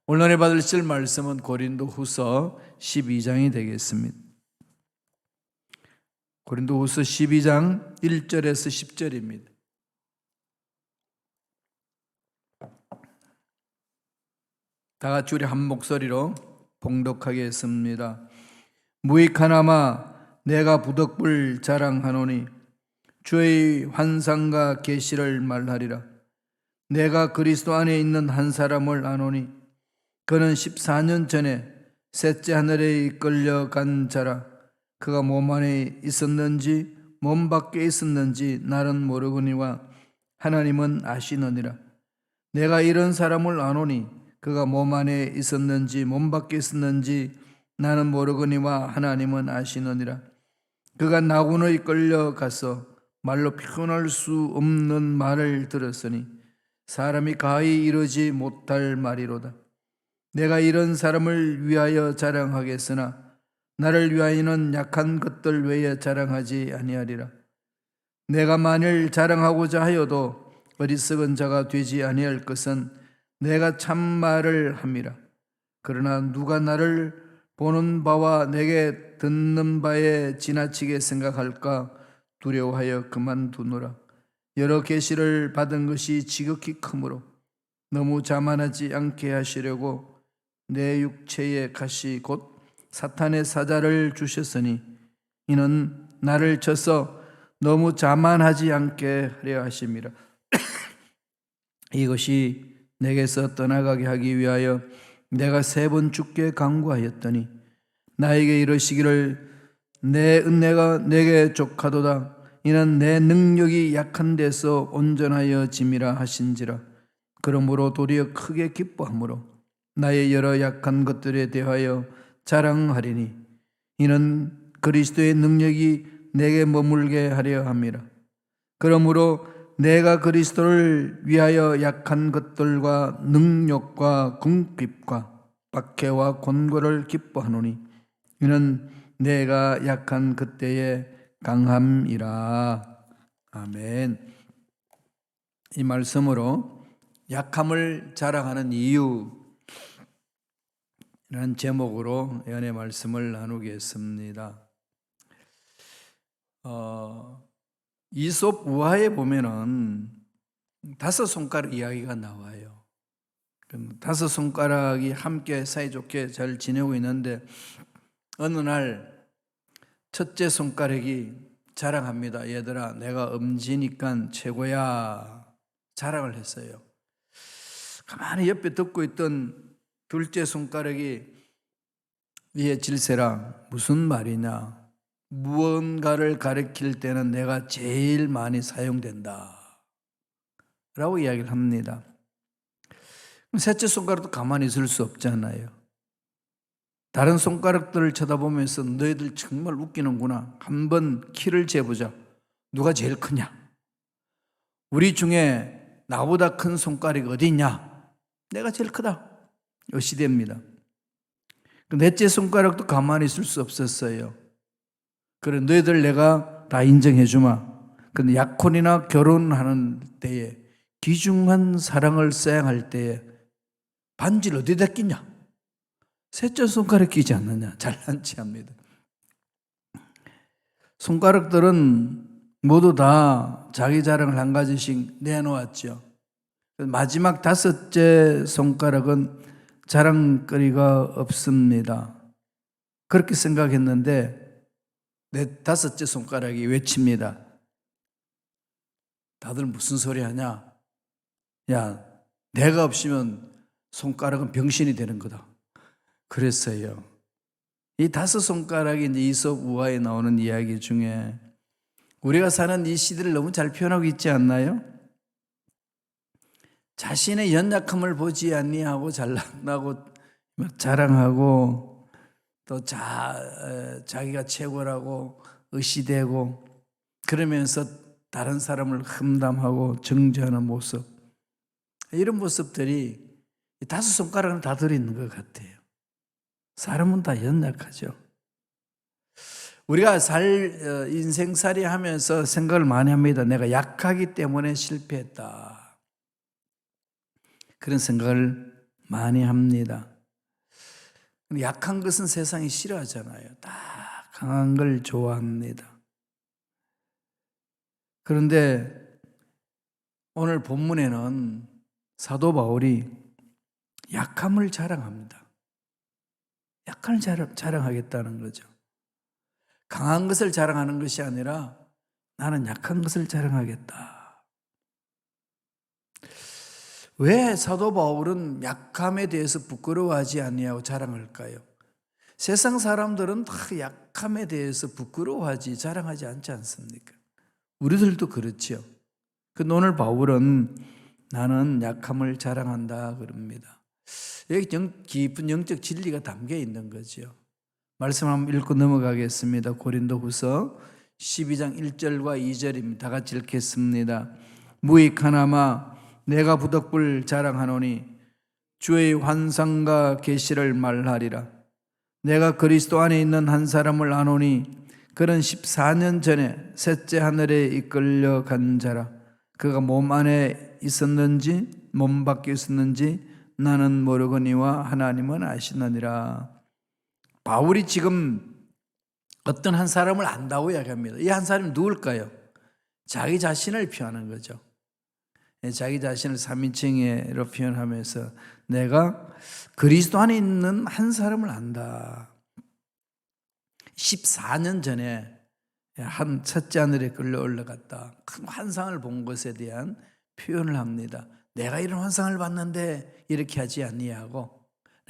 오늘 받으실 말씀은 고린도후서 12장이 되겠습니다. 고린도후서 12장 1절에서 10절입니다. 다 같이 우리 한 목소리로 봉독하겠습니다. 무익하나마 내가 부덕불 자랑하노니 주의 환상과 계시를 말하리라. 내가 그리스도 안에 있는 한 사람을 아노니 그는 14년 전에 셋째 하늘에 이끌려간 자라. 그가 몸 안에 있었는지 몸 밖에 있었는지 나는 모르거니와 하나님은 아시느니라. 내가 이런 사람을 아노니 그가 몸 안에 있었는지 몸 밖에 있었는지 나는 모르거니와 하나님은 아시느니라. 그가 나군에 이끌려가서 말로 표현할 수 없는 말을 들었으니 사람이 가히 이르지 못할 말이로다. 내가 이런 사람을 위하여 자랑하겠으나 나를 위하여는 약한 것들 외에 자랑하지 아니하리라. 내가 만일 자랑하고자 하여도 어리석은 자가 되지 아니할 것은 내가 참말을 함이라. 그러나 누가 나를 보는 바와 내게 듣는 바에 지나치게 생각할까 두려워하여 그만두노라. 여러 계시를 받은 것이 지극히 크므로 너무 자만하지 않게 하시려고 내 육체에 가시 곧 사탄의 사자를 주셨으니 이는 나를 쳐서 너무 자만하지 않게 하려 하심이라. 이것이 내게서 떠나가게 하기 위하여 내가 3번 주께 간구하였더니 나에게 이르시기를 내 은혜가 내게 족하도다. 이는 내 능력이 약한 데서 온전하여 짐이라 하신지라. 그러므로 도리어 크게 기뻐하므로 나의 여러 약한 것들에 대하여 자랑하리니 이는 그리스도의 능력이 내게 머물게 하려 함이라. 그러므로 내가 그리스도를 위하여 약한 것들과 능력과 궁핍과 박해와 곤고를 기뻐하노니 이는 내가 약한 그때의 강함이라. 아멘. 이 말씀으로 약함을 자랑하는 이유 라는 제목으로 연의 말씀을 나누겠습니다. 이솝 우화에 보면은 5손가락 이야기가 나와요. 5손가락이 함께 사이좋게 잘 지내고 있는데 어느 날 첫째 손가락이 자랑합니다. 얘들아, 내가 엄지니까 최고야. 자랑을 했어요. 가만히 옆에 듣고 있던 둘째 손가락이 위에 질세라, 무슨 말이냐? 무언가를 가리킬 때는 내가 제일 많이 사용된다 라고 이야기를 합니다. 셋째 손가락도 가만히 있을 수 없잖아요. 다른 손가락들을 쳐다보면서 너희들 정말 웃기는구나. 한번 키를 재보자. 누가 제일 크냐? 우리 중에 나보다 큰 손가락이 어디 있냐? 내가 제일 크다. 이 시대입니다. 넷째 손가락도 가만히 있을 수 없었어요. 그래, 너희들 내가 다 인정해 주마. 근데 약혼이나 결혼하는 때에 귀중한 사랑을 사양할 때에 반지를 어디다 끼냐? 셋째 손가락 끼지 않느냐? 잘난 체합니다. 손가락들은 모두 다 자기 자랑을 한 가지씩 내놓았죠. 마지막 5째 손가락은 자랑거리가 없습니다. 그렇게 생각했는데 내 5째 손가락이 외칩니다. 다들 무슨 소리 하냐? 야, 내가 없으면 손가락은 병신이 되는 거다. 그랬어요. 이 5손가락이 이제 이솝 우화에 나오는 이야기 중에 우리가 사는 이 시대를 너무 잘 표현하고 있지 않나요? 자신의 연약함을 보지 아니하고 잘난다고 자랑하고 또 자기가 최고라고 의시되고 그러면서 다른 사람을 험담하고 정죄하는 모습, 이런 모습들이 5손가락은 다 들어있는 것 같아요. 사람은 다 연약하죠. 우리가 인생살이 하면서 생각을 많이 합니다. 내가 약하기 때문에 실패했다. 그런 생각을 많이 합니다. 약한 것은 세상이 싫어하잖아요. 다 강한 걸 좋아합니다. 그런데 오늘 본문에는 사도 바울이 약함을 자랑합니다. 약함을 자랑하겠다는 거죠. 강한 것을 자랑하는 것이 아니라 나는 약한 것을 자랑하겠다. 왜 사도 바울은 약함에 대해서 부끄러워하지 아니하고 자랑할까요? 세상 사람들은 다 약함에 대해서 부끄러워하지 자랑하지 않지 않습니까? 우리들도 그렇지요. 근데 오늘 바울은 나는 약함을 자랑한다 그럽니다. 여기 깊은 영적 진리가 담겨 있는 거죠. 말씀 한번 읽고 넘어가겠습니다. 고린도후서 12장 1절과 2절입니다. 다 같이 읽겠습니다. 무익하나마 내가 부덕불 자랑하노니 주의 환상과 계시를 말하리라. 내가 그리스도 안에 있는 한 사람을 아노니 그는 14년 전에 셋째 하늘에 이끌려 간 자라. 그가 몸 안에 있었는지 몸 밖에 있었는지 나는 모르거니와 하나님은 아시느니라. 바울이 지금 어떤 한 사람을 안다고 이야기합니다. 이 한 사람이 누굴까요? 자기 자신을 표현하는 거죠. 자기 자신을 3인칭으로 표현하면서 내가 그리스도 안에 있는 한 사람을 안다. 14년 전에 한 첫째 하늘에 끌려 올라갔다. 큰 환상을 본 것에 대한 표현을 합니다. 내가 이런 환상을 봤는데 이렇게 하지 아니하고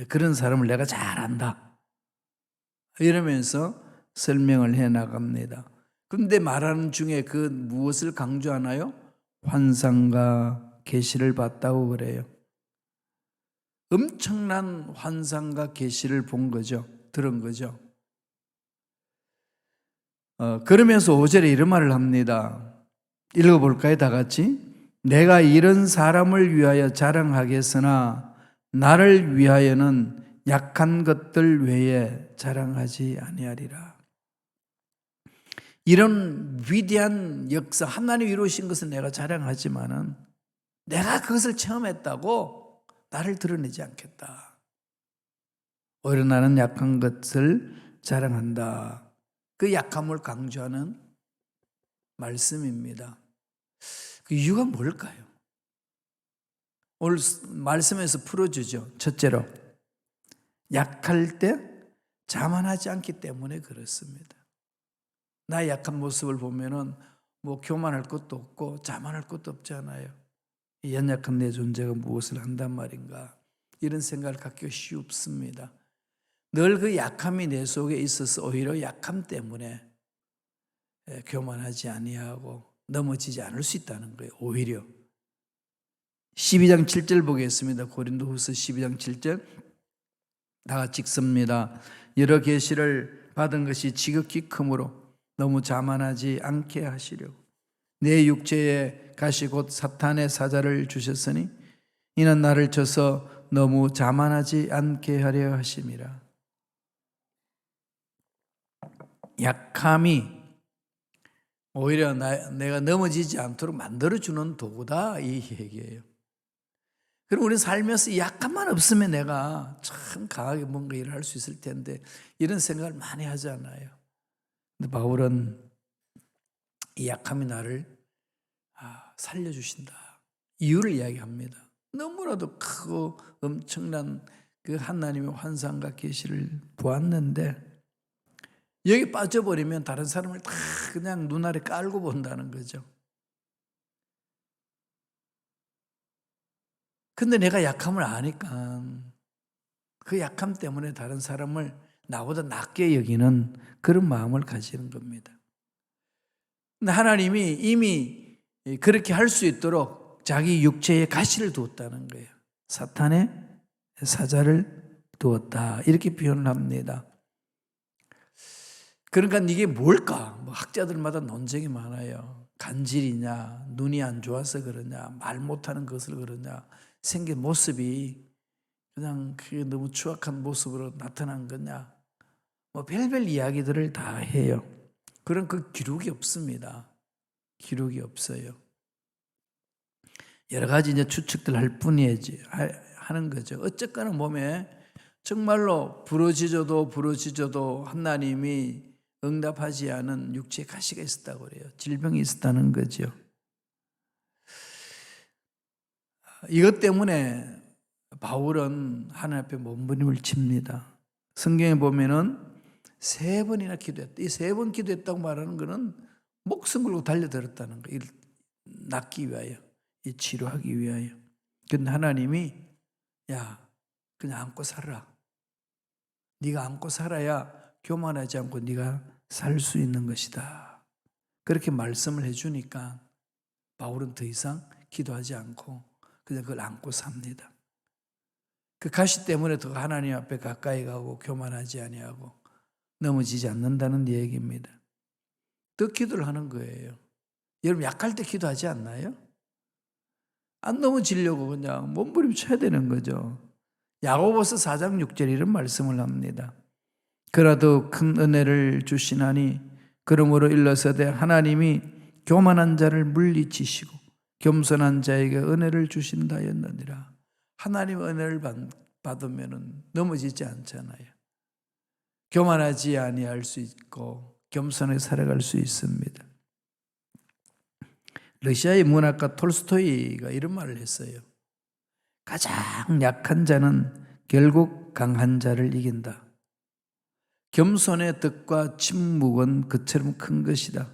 그런 사람을 내가 잘 안다. 이러면서 설명을 해 나갑니다. 그런데 말하는 중에 그 무엇을 강조하나요? 환상과 계시를 봤다고 그래요. 엄청난 환상과 계시를 본 거죠. 들은 거죠. 그러면서 5절에 이런 말을 합니다. 읽어볼까요? 다 같이. 내가 이런 사람을 위하여 자랑하겠으나 나를 위하여는 약한 것들 외에 자랑하지 아니하리라. 이런 위대한 역사, 하나님이 이루신 것은 내가 자랑하지만은 내가 그것을 체험했다고 나를 드러내지 않겠다. 오히려 나는 약한 것을 자랑한다. 그 약함을 강조하는 말씀입니다. 그 이유가 뭘까요? 오늘 말씀에서 풀어주죠. 첫째로 약할 때 자만하지 않기 때문에 그렇습니다. 나의 약한 모습을 보면은 뭐 교만할 것도 없고 자만할 것도 없잖아요. 이 연약한 내 존재가 무엇을 한단 말인가 이런 생각을 갖기가 쉽습니다. 늘 그 약함이 내 속에 있어서 오히려 약함 때문에 교만하지 아니하고 넘어지지 않을 수 있다는 거예요. 오히려 12장 7절 보겠습니다. 고린도후서 12장 7절 다 같이 읽습니다. 여러 계시를 받은 것이 지극히 크므로 너무 자만하지 않게 하시려고 내 육체에 가시 곧 사탄의 사자를 주셨으니 이는 나를 쳐서 너무 자만하지 않게 하려 하심이라. 약함이 오히려 내가 넘어지지 않도록 만들어주는 도구다 이 얘기예요. 그럼 우리 살면서 이 약함만 없으면 내가 참 강하게 뭔가 일을 할 수 있을 텐데 이런 생각을 많이 하잖아요. 근데 바울은 이 약함이 나를 살려주신다. 이유를 이야기합니다. 너무나도 크고 엄청난 그 하나님의 환상과 계시를 보았는데 여기 빠져버리면 다른 사람을 다 그냥 눈 아래 깔고 본다는 거죠. 근데 내가 약함을 아니까 그 약함 때문에 다른 사람을 나보다 낮게 여기는 그런 마음을 가지는 겁니다. 근데 하나님이 이미 그렇게 할 수 있도록 자기 육체에 가시를 두었다는 거예요. 사탄의 사자를 두었다. 이렇게 표현을 합니다. 그러니까 이게 뭘까? 뭐 학자들마다 논쟁이 많아요. 간질이냐, 눈이 안 좋아서 그러냐, 말 못하는 것을 그러냐, 생긴 모습이 그냥 그게 너무 추악한 모습으로 나타난 거냐, 뭐 별별 이야기들을 다 해요. 그런 그 기록이 없습니다. 기록이 없어요. 여러 가지 이제 추측들 할 뿐이지 하는 거죠. 어쨌거나 몸에 정말로 부러지져도 하나님이 응답하지 않은 육체에 가시가 있었다고 그래요. 질병이 있었다는 거죠. 이것 때문에 바울은 하나님 앞에 몸부림을 칩니다. 성경에 보면은 3번이나 기도했다. 이 3번 기도했다고 말하는 것은 목숨 걸고 달려들었다는 거예요. 낫기 위하여, 이 치료하기 위하여. 근데 하나님이 야, 그냥 안고 살아라. 네가 안고 살아야 교만하지 않고 네가 살 수 있는 것이다. 그렇게 말씀을 해주니까 바울은 더 이상 기도하지 않고 그냥 그걸 안고 삽니다. 그 가시 때문에 더 하나님 앞에 가까이 가고 교만하지 아니하고 넘어지지 않는다는 얘기입니다. 더 기도를 하는 거예요. 여러분 약할 때 기도하지 않나요? 안 넘어지려고 그냥 몸부림쳐야 되는 거죠. 야고보서 4장 6절 이런 말씀을 합니다. 그라도 큰 은혜를 주시나니 그러므로 일러서되 하나님이 교만한 자를 물리치시고 겸손한 자에게 은혜를 주신다였느니라. 하나님 은혜를 받으면 넘어지지 않잖아요. 교만하지 아니할 수 있고 겸손하게 살아갈 수 있습니다. 러시아의 문학가 톨스토이가 이런 말을 했어요. 가장 약한 자는 결국 강한 자를 이긴다. 겸손의 덕과 침묵은 그처럼 큰 것이다.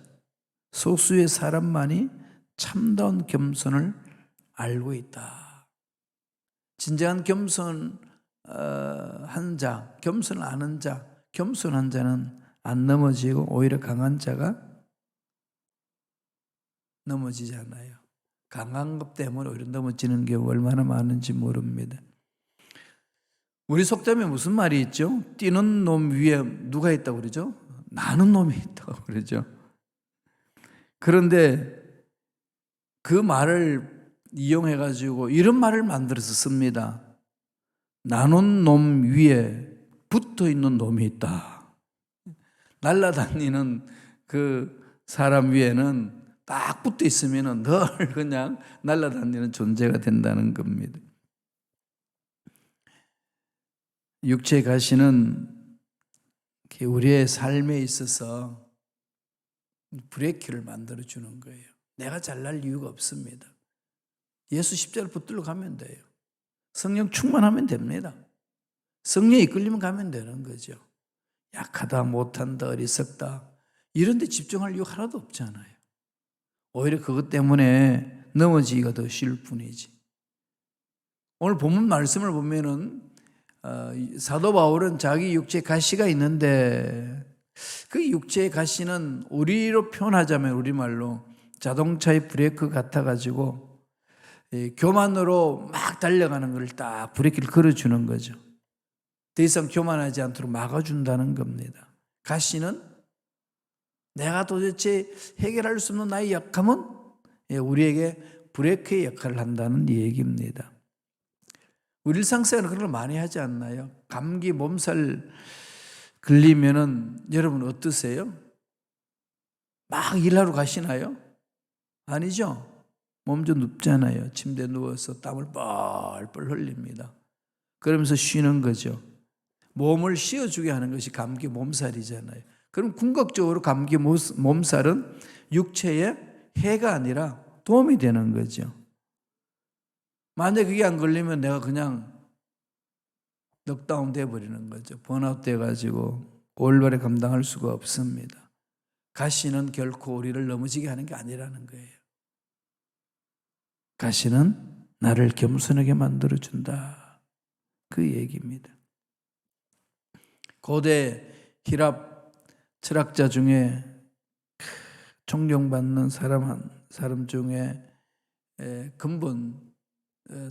소수의 사람만이 참다운 겸손을 알고 있다. 진정한 겸손한 자, 겸손을 아는 자, 겸손한 자는 안 넘어지고 오히려 강한 자가 넘어지지 않아요. 강한 것 때문에 오히려 넘어지는 경우 얼마나 많은지 모릅니다. 우리 속담에 무슨 말이 있죠? 뛰는 놈 위에 누가 있다고 그러죠? 나는 놈이 있다고 그러죠. 그런데 그 말을 이용해가지고 이런 말을 만들어서 씁니다. 나눈 놈 위에 붙어 있는 놈이 있다. 날아다니는 그 사람 위에는 딱 붙어 있으면 늘 그냥 날아다니는 존재가 된다는 겁니다. 육체의 가시는 우리의 삶에 있어서 브레이크를 만들어주는 거예요. 내가 잘날 이유가 없습니다. 예수 십자가를 붙들러 가면 돼요. 성령 충만하면 됩니다. 성령에 이끌리면 가면 되는 거죠. 약하다, 못한다, 어리석다 이런 데 집중할 이유 하나도 없잖아요. 오히려 그것 때문에 넘어지기가 더 쉬울 뿐이지. 오늘 본문 말씀을 보면은 사도 바울은 자기 육체에 가시가 있는데 그 육체의 가시는 우리로 표현하자면 우리말로 자동차의 브레이크 같아가지고 교만으로 막 달려가는 걸 딱 브레이크를 걸어주는 거죠. 더 이상 교만하지 않도록 막아준다는 겁니다. 가시는 내가 도대체 해결할 수 없는 나의 약함은 우리에게 브레이크의 역할을 한다는 얘기입니다. 우리 일상생활은 그런 걸 많이 하지 않나요? 감기, 몸살 걸리면은 여러분 어떠세요? 막 일하러 가시나요? 아니죠. 몸 좀 눕잖아요. 침대에 누워서 땀을 뻘뻘 흘립니다. 그러면서 쉬는 거죠. 몸을 쉬어주게 하는 것이 감기 몸살이잖아요. 그럼 궁극적으로 감기 몸살은 육체에 해가 아니라 도움이 되는 거죠. 만약에 그게 안 걸리면 내가 그냥 넉다운 돼버리는 거죠. 번아웃 돼가지고 올바르게 감당할 수가 없습니다. 가시는 결코 우리를 넘어지게 하는 게 아니라는 거예요. 가시는 나를 겸손하게 만들어준다. 그 얘기입니다. 고대 히랍 철학자 중에 존경받는 사람 중에 근본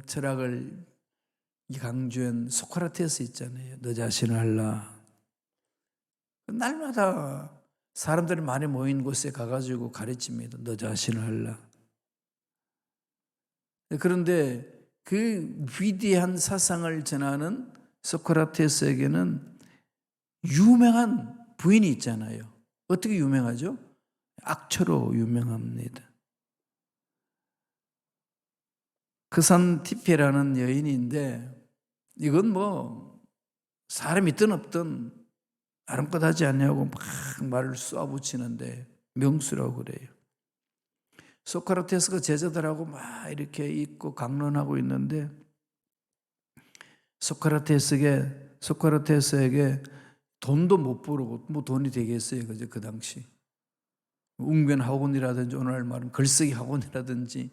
철학을 강조한 소크라테스 있잖아요. 너 자신을 알라. 날마다 사람들이 많이 모인 곳에 가가지고 가르칩니다. 너 자신을 알라. 그런데 그 위대한 사상을 전하는 소크라테스에게는 유명한 부인이 있잖아요. 어떻게 유명하죠? 악처로 유명합니다. 크산티페라는 여인인데 이건 뭐 사람이 있든 없든 아름껏하지 않냐고 막 말을 쏘아붙이는데 명수라고 그래요. 소크라테스가 제자들하고 막 이렇게 있고 강론하고 있는데 소크라테스에게 돈도 못 벌고 뭐 돈이 되겠어요. 그죠? 그 당시 웅변 학원이라든지 오늘 말은 글쓰기 학원이라든지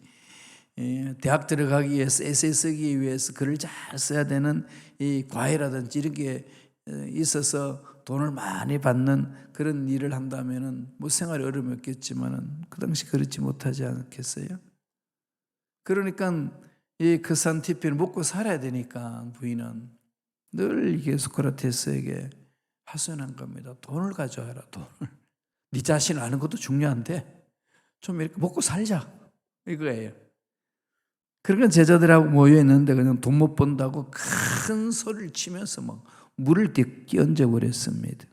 대학 들어가기 위해서 에세이 쓰기 위해서 글을 잘 써야 되는 이 과외라든지 이런 게 있어서 돈을 많이 받는 그런 일을 한다면은 뭐 생활이 어려움이 없겠지만은 그 당시 그렇지 못하지 않겠어요? 그러니까 이 크산티페는 먹고 살아야 되니까 부인은 늘 이게 소크라테스에게 하소연한 겁니다. 돈을 가져와라, 돈을. 네 자신을 아는 것도 중요한데 좀 이렇게 먹고 살자 이거예요. 그러니까 제자들하고 모여 있는데 그냥 돈 못 번다고 큰 소리를 치면서 막 물을 끼얹어 버렸습니다.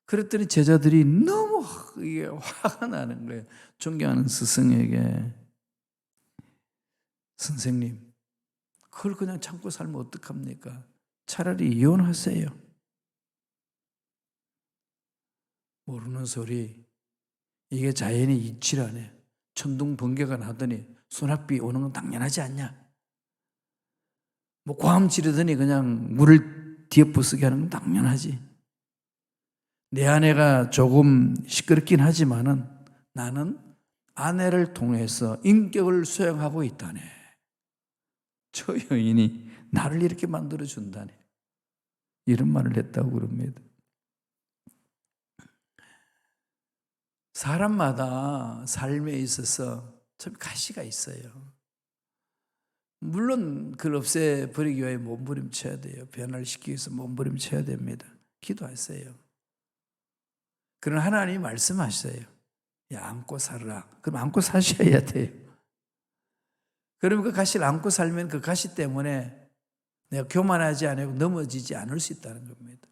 그랬더니 제자들이 너무 이게 화가 나는 거예요. 존경하는 스승에게 선생님, 그걸 그냥 참고 살면 어떡합니까? 차라리 이혼하세요. 모르는 소리. 이게 자연의 이치라네. 천둥 번개가 나더니 소낙비 오는 건 당연하지 않냐? 뭐 고함 지르더니 그냥 물을 뒤에 부수게 하는 건 당연하지. 내 아내가 조금 시끄럽긴 하지만은 나는 아내를 통해서 인격을 수행하고 있다네. 저 여인이 나를 이렇게 만들어준다네. 이런 말을 했다고 그럽니다. 사람마다 삶에 있어서 참 가시가 있어요. 물론 그걸 없애버리기 위해 몸부림쳐야 돼요. 변화를 시키기 위해서 몸부림쳐야 됩니다. 기도하세요. 그러나 하나님이 말씀하셔요. 야, 안고 살아라. 그럼 안고 사셔야 돼요. 그러면 그 가시를 안고 살면 그 가시 때문에 내가 교만하지 않고 넘어지지 않을 수 있다는 겁니다.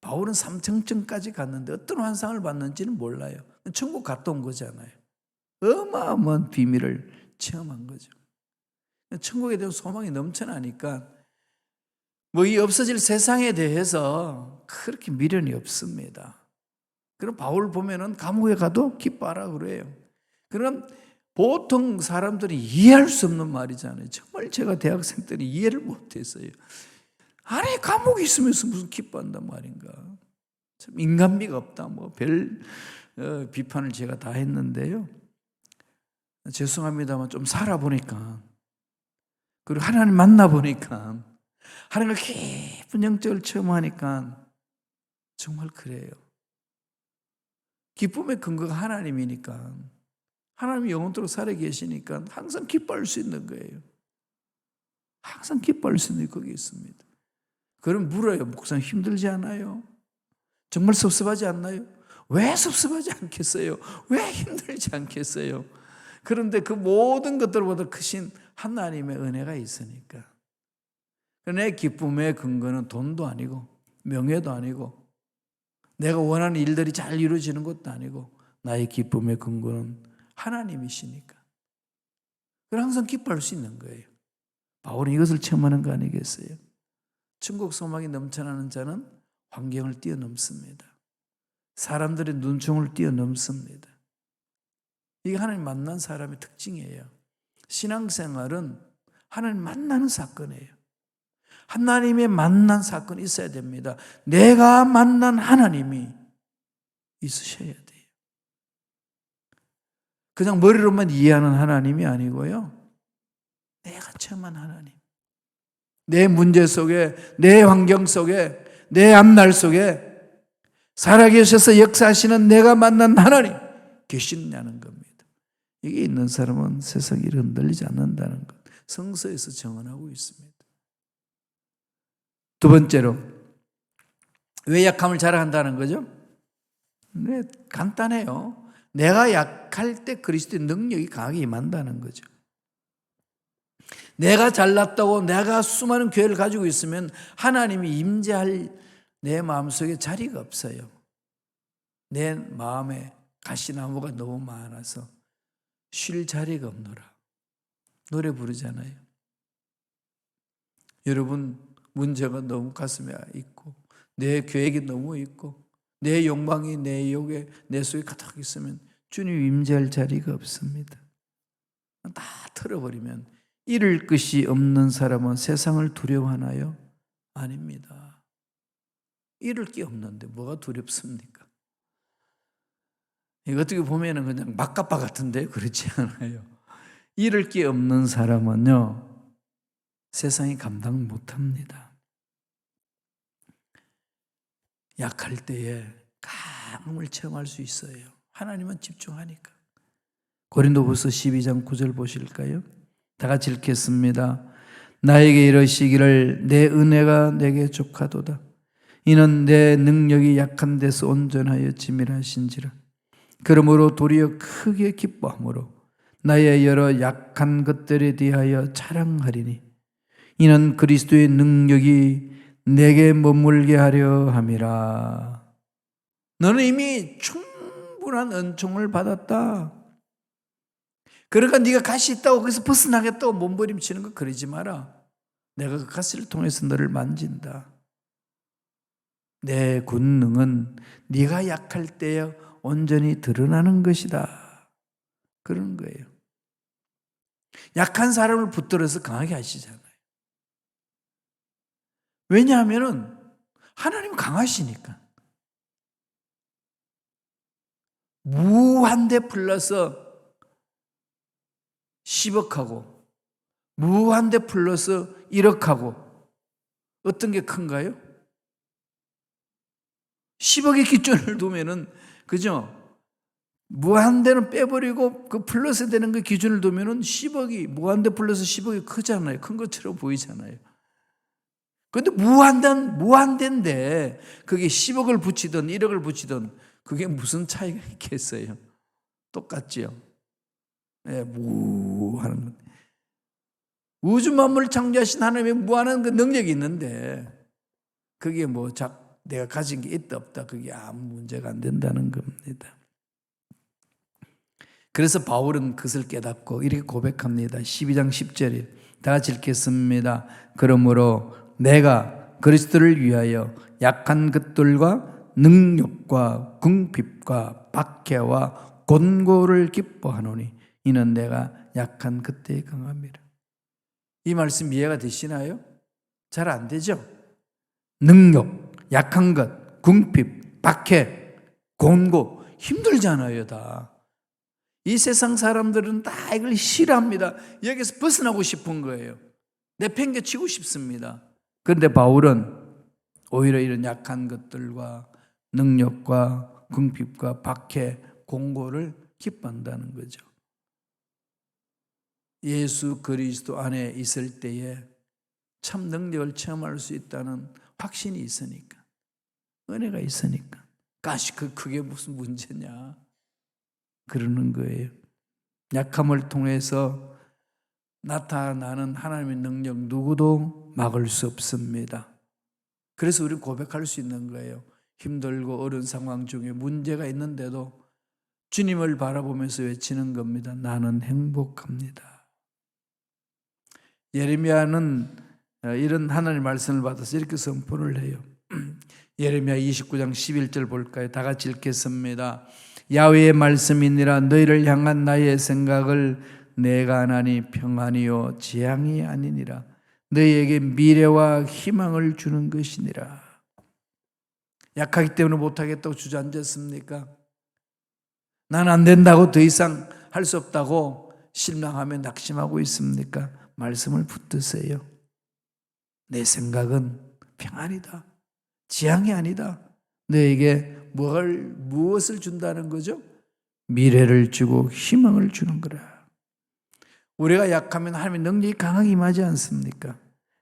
바울은 삼층천까지 갔는데 어떤 환상을 받는지는 몰라요. 천국 갔다 온 거잖아요. 어마어마한 비밀을 체험한 거죠. 천국에 대한 소망이 넘쳐나니까 뭐 이 없어질 세상에 대해서 그렇게 미련이 없습니다. 그럼 바울 보면은 감옥에 가도 기뻐하라 그래요. 그럼 보통 사람들이 이해할 수 없는 말이잖아요. 정말 제가 대학생 때는 이해를 못했어요. 아니 감옥에 있으면서 무슨 기뻐한단 말인가. 참 인간미가 없다. 뭐 별 비판을 제가 다 했는데요. 죄송합니다만 좀 살아보니까 그리고 하나님 만나보니까 하나님과 깊은 영적을 체험하니까 정말 그래요. 기쁨의 근거가 하나님이니까 하나님이 영원토록 살아계시니까 항상 기뻐할 수 있는 거예요. 항상 기뻐할 수 있는 게 거기 있습니다. 그럼 물어요. 목사님 힘들지 않아요? 정말 섭섭하지 않나요? 왜 섭섭하지 않겠어요? 왜 힘들지 않겠어요? 그런데 그 모든 것들보다 크신 하나님의 은혜가 있으니까. 내 기쁨의 근거는 돈도 아니고 명예도 아니고 내가 원하는 일들이 잘 이루어지는 것도 아니고 나의 기쁨의 근거는 하나님이시니까. 그럼 항상 기뻐할 수 있는 거예요. 바울은 이것을 체험하는 거 아니겠어요? 천국 소망이 넘쳐나는 자는 환경을 뛰어넘습니다. 사람들의 눈총을 뛰어넘습니다. 이게 하나님 만난 사람의 특징이에요. 신앙생활은 하나님 만나는 사건이에요. 하나님의 만난 사건이 있어야 됩니다. 내가 만난 하나님이 있으셔야 돼요. 그냥 머리로만 이해하는 하나님이 아니고요. 내가 체험한 하나님. 내 문제 속에, 내 환경 속에, 내 앞날 속에 살아계셔서 역사하시는 내가 만난 하나님 계시느냐는 겁니다. 이게 있는 사람은 세상이 흔들리지 않는다는 것. 성서에서 정언하고 있습니다. 두 번째로 왜 약함을 자랑한다는 거죠? 네, 간단해요. 내가 약할 때 그리스도의 능력이 강하게 임한다는 거죠. 내가 잘났다고 내가 수많은 교회를 가지고 있으면 하나님이 임재할 내 마음속에 자리가 없어요. 내 마음에 가시나무가 너무 많아서 쉴 자리가 없노라. 노래 부르잖아요. 여러분, 문제가 너무 가슴에 있고 내 계획이 너무 있고 내 욕망이 내 욕에 내 속에 가득 있으면 주님 임재할 자리가 없습니다. 다 털어버리면 잃을 것이 없는 사람은 세상을 두려워하나요? 아닙니다. 잃을 게 없는데 뭐가 두렵습니까? 이거 어떻게 보면 그냥 막가빠 같은데 그렇지 않아요. 잃을 게 없는 사람은요, 세상이 감당 못합니다. 약할 때에 강함을 체험할 수 있어요. 하나님은 집중하니까. 고린도후서 12장 9절 보실까요? 다 같이 읽겠습니다. 나에게 이르시기를 내 은혜가 내게 족하도다. 이는 내 능력이 약한 데서 온전하여 지밀하신지라. 그러므로 도리어 크게 기뻐함으로 나의 여러 약한 것들에 대하여 자랑하리니 이는 그리스도의 능력이 내게 머물게 하려 함이라. 너는 이미 충분한 은총을 받았다. 그러니까 네가 가시 있다고 거기서 벗어나겠다고 몸부림치는 거 그러지 마라. 내가 그 가시를 통해서 너를 만진다. 내 권능은 네가 약할 때에 온전히 드러나는 것이다. 그런 거예요. 약한 사람을 붙들어서 강하게 하시잖아요. 왜냐하면 하나님은 강하시니까. 무한대 플러스 10억하고 무한대 플러스 1억하고 어떤 게 큰가요? 10억의 기준을 두면은, 그죠? 무한대는 빼버리고 그 플러스 되는 그 기준을 두면은 10억이, 무한대 플러스 10억이 크잖아요. 큰 것처럼 보이잖아요. 근데 무한대인데 그게 10억을 붙이든 1억을 붙이든 그게 무슨 차이가 있겠어요? 똑같죠? 네, 무한한 것. 우주 만물을 창조하신 하나님의 무한한 그 능력이 있는데 그게 뭐 내가 가진 게 있다 없다 그게 아무 문제가 안 된다는 겁니다. 그래서 바울은 그것을 깨닫고 이렇게 고백합니다. 12장 10절에 다 같이 읽겠습니다. 그러므로 내가 그리스도를 위하여 약한 것들과 능력과 궁핍과 박해와 곤고를 기뻐하노니 이는 내가 약한 그때에 강함이라. 이 말씀 이해가 되시나요? 잘 안 되죠? 능력, 약한 것, 궁핍, 박해, 곤고 힘들잖아요 다. 이 세상 사람들은 다 이걸 싫어합니다. 여기서 벗어나고 싶은 거예요. 내팽개치고 싶습니다. 그런데 바울은 오히려 이런 약한 것들과 능력과 궁핍과 박해, 공고를 기뻐한다는 거죠. 예수 그리스도 안에 있을 때에 참 능력을 체험할 수 있다는 확신이 있으니까, 은혜가 있으니까. 그게 무슨 문제냐 그러는 거예요. 약함을 통해서 나타나는 하나님의 능력 누구도 막을 수 없습니다. 그래서 우리는 고백할 수 있는 거예요. 힘들고 어려운 상황 중에 문제가 있는데도 주님을 바라보면서 외치는 겁니다. 나는 행복합니다. 예레미야는 이런 하나님의 말씀을 받아서 이렇게 선포를 해요. 예레미야 29장 11절 볼까요? 다 같이 읽겠습니다. 야훼의 말씀이니라 너희를 향한 나의 생각을 내가 하나니 평안이요 재앙이 아니니라 너희에게 미래와 희망을 주는 것이니라. 약하기 때문에 못하겠다고 주저앉았습니까? 난 안 된다고 더 이상 할 수 없다고 실망하며 낙심하고 있습니까? 말씀을 붙드세요. 내 생각은 평안이다. 재앙이 아니다. 너에게 무엇을 준다는 거죠? 미래를 주고 희망을 주는 거라. 우리가 약하면 하나님의 능력이 강하게 임하지 않습니까?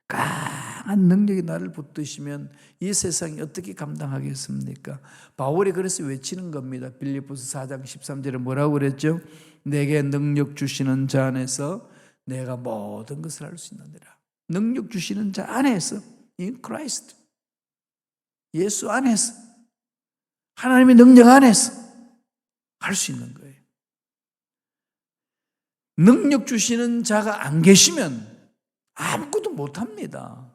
강한 능력이 나를 붙드시면 이 세상이 어떻게 감당하겠습니까? 바울이 그래서 외치는 겁니다. 빌립보서 4장 13절에 뭐라고 그랬죠? 내게 능력 주시는 자 안에서 내가 모든 것을 할 수 있느니라. 능력 주시는 자 안에서, in Christ, 예수 안에서, 하나님의 능력 안에서 할 수 있는 거예요. 능력 주시는 자가 안 계시면 아무것도 못합니다.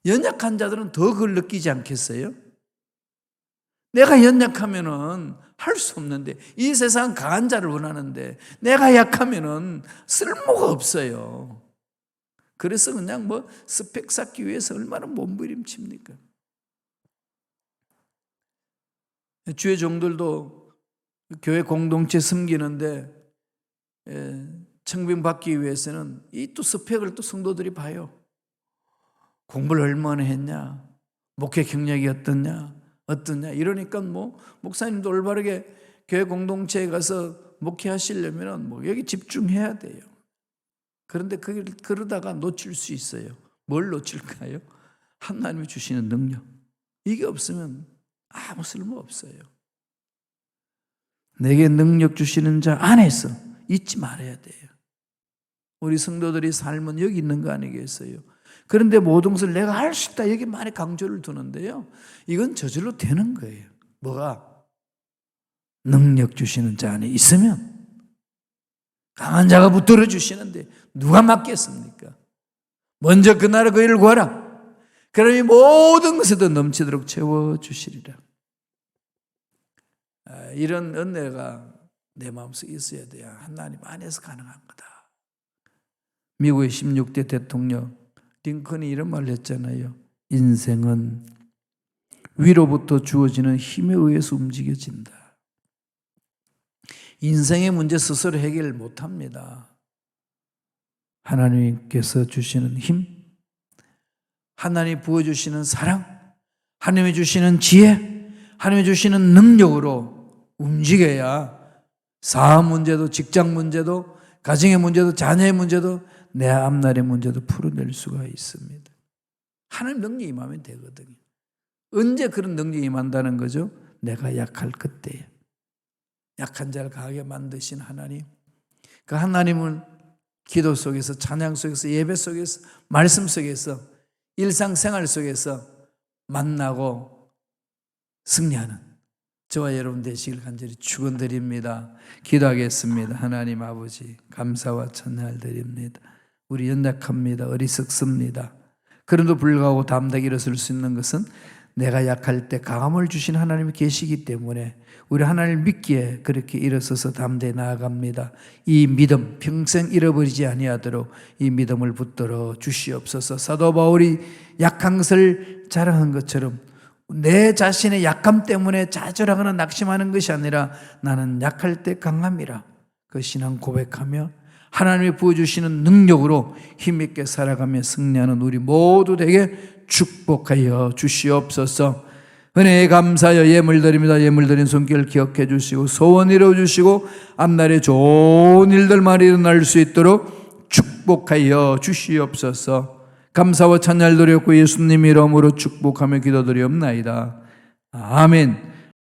연약한 자들은 더 그걸 느끼지 않겠어요? 내가 연약하면은 할 수 없는데, 이 세상은 강한 자를 원하는데 내가 약하면은 쓸모가 없어요. 그래서 그냥 뭐 스펙 쌓기 위해서 얼마나 몸부림칩니까? 주의 종들도 교회 공동체 섬기는데 청빙받기 위해서는 이 또 스펙을 또 성도들이 봐요. 공부를 얼마나 했냐, 목회 경력이 어떠냐 이러니까 뭐 목사님도 올바르게 교회 공동체에 가서 목회하시려면 뭐 여기 집중해야 돼요. 그런데 그러다가 놓칠 수 있어요. 뭘 놓칠까요? 하나님이 주시는 능력. 이게 없으면 아무 쓸모 없어요. 내게 능력 주시는 자 안에서 잊지 말아야 돼요. 우리 성도들이 삶은 여기 있는 거 아니겠어요? 그런데 모든 것을 내가 할 수 있다, 여기 많이 강조를 두는데요, 이건 저절로 되는 거예요. 뭐가? 능력 주시는 자 안에 있으면 강한 자가 붙들어 주시는데 누가 막겠습니까? 먼저 그 나라 그 일을 구하라. 그러니 모든 것에도 넘치도록 채워주시리라. 이런 은혜가 내 마음속에 있어야 돼야 하나님 안에서 가능한 거다. 미국의 16대 대통령 링컨이 이런 말을 했잖아요. 인생은 위로부터 주어지는 힘에 의해서 움직여진다. 인생의 문제 스스로 해결 못합니다. 하나님께서 주시는 힘, 하나님이 부어주시는 사랑, 하나님이 주시는 지혜, 하나님이 주시는 능력으로 움직여야 사업 문제도, 직장 문제도, 가정의 문제도, 자녀의 문제도, 내 앞날의 문제도 풀어낼 수가 있습니다. 하나님 능력이 임하면 되거든요. 언제 그런 능력이 임한다는 거죠? 내가 약할 그때에. 약한 자를 강하게 만드신 하나님, 그 하나님을 기도 속에서, 찬양 속에서, 예배 속에서, 말씀 속에서, 일상생활 속에서 만나고 승리하는 저와 여러분 되시길 간절히 축원드립니다. 기도하겠습니다. 하나님 아버지, 감사와 찬양을 드립니다. 우리 연약합니다. 어리석습니다. 그럼에도 불구하고 담대하게 일어설 수 있는 것은 내가 약할 때 강함을 주신 하나님이 계시기 때문에 우리 하나님을 믿기에 그렇게 일어서서 담대히 나아갑니다. 이 믿음 평생 잃어버리지 아니하도록 이 믿음을 붙들어 주시옵소서. 사도 바울이 약한 것을 자랑한 것처럼 내 자신의 약함 때문에 좌절하거나 낙심하는 것이 아니라 나는 약할 때 강함이라 그 신앙 고백하며 하나님이 부어주시는 능력으로 힘있게 살아가며 승리하는 우리 모두 되게 축복하여 주시옵소서. 은혜에 감사하여 예물 드립니다. 예물 드린 손길 기억해 주시고 소원 이루어 주시고 앞날에 좋은 일들만 일어날 수 있도록 축복하여 주시옵소서. 감사와 찬양을 드렸고 예수님 이름으로 축복하며 기도드리옵나이다. 아멘.